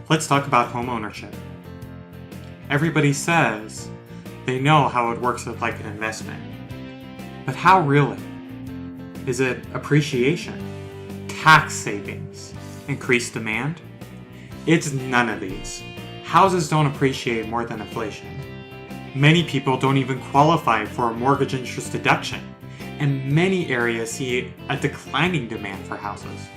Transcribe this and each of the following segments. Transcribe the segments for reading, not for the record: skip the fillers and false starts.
Let's talk about home ownership. Everybody says they know how it works like an investment. But how really? Is it appreciation, tax savings, increased demand? It's none of these. Houses don't appreciate more than inflation. Many people don't even qualify for a mortgage interest deduction, and many areas see a declining demand for houses.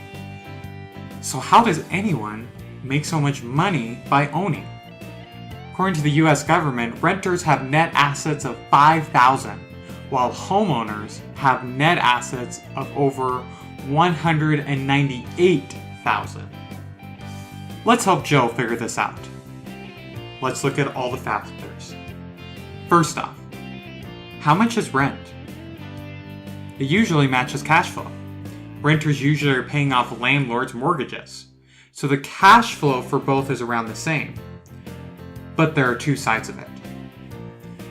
So how does anyone make so much money by owning? According to the US government, renters have net assets of $5,000, while homeowners have net assets of over $198,000. Let's help Joe figure this out. Let's look at all the factors. First off, how much is rent? It usually matches cash flow. Renters usually are paying off landlords' mortgages, so the cash flow for both is around the same. But there are two sides of it.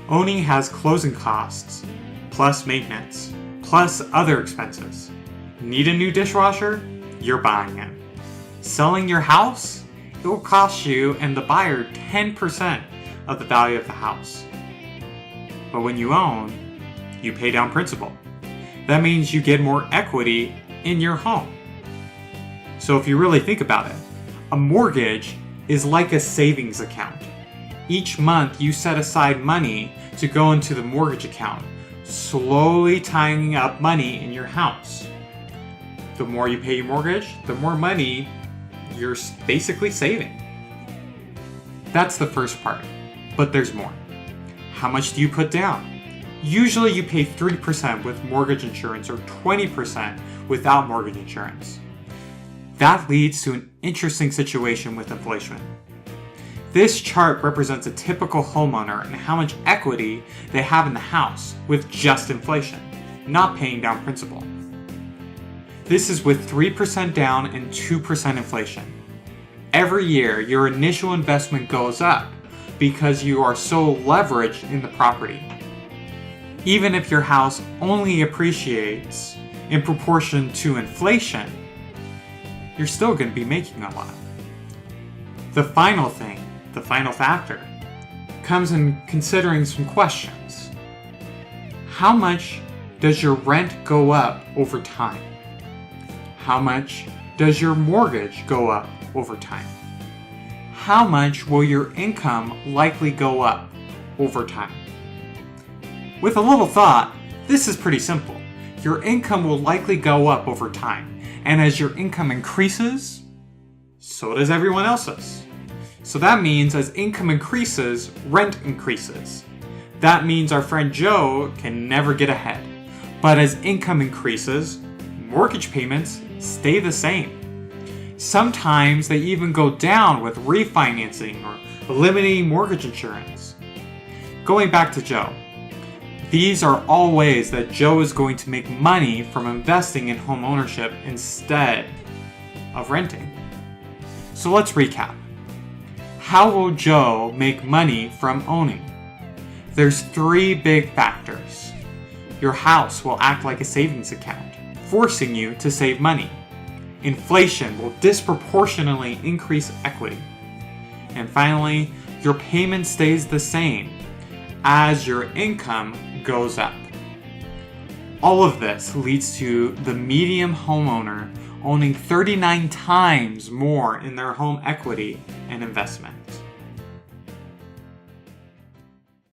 Owning has closing costs, plus maintenance, plus other expenses. Need a new dishwasher? You're buying it. Selling your house? It will cost you and the buyer 10% of the value of the house. But when you own, you pay down principal. That means you get more equity in your home. So if you really think about it, a mortgage is like a savings account. Each month you set aside money to go into the mortgage account, slowly tying up money in your house. The more you pay your mortgage, the more money you're basically saving. That's the first part, but there's more. How much do you put down? Usually you pay 3% with mortgage insurance or 20% without mortgage insurance. That leads to an interesting situation with inflation. This chart represents a typical homeowner and how much equity they have in the house with just inflation, not paying down principal. This is with 3% down and 2% inflation. Every year, your initial investment goes up because you are so leveraged in the property. Even if your house only appreciates in proportion to inflation, you're still going to be making a lot. The final thing, the final factor, comes in considering some questions. How much does your rent go up over time? How much does your mortgage go up over time? How much will your income likely go up over time? With a little thought, this is pretty simple. Your income will likely go up over time, and as your income increases, so does everyone else's. So that means as income increases, rent increases. That means our friend Joe can never get ahead. But as income increases, mortgage payments stay the same. Sometimes they even go down with refinancing or eliminating mortgage insurance. Going back to Joe, these are all ways that Joe is going to make money from investing in home ownership instead of renting. So let's recap. How will Joe make money from owning? There's three big factors. Your house will act like a savings account, forcing you to save money. Inflation will disproportionately increase equity. And finally, your payment stays the same as your income goes up. All of this leads to the median homeowner owning 39 times more in their home equity and investment.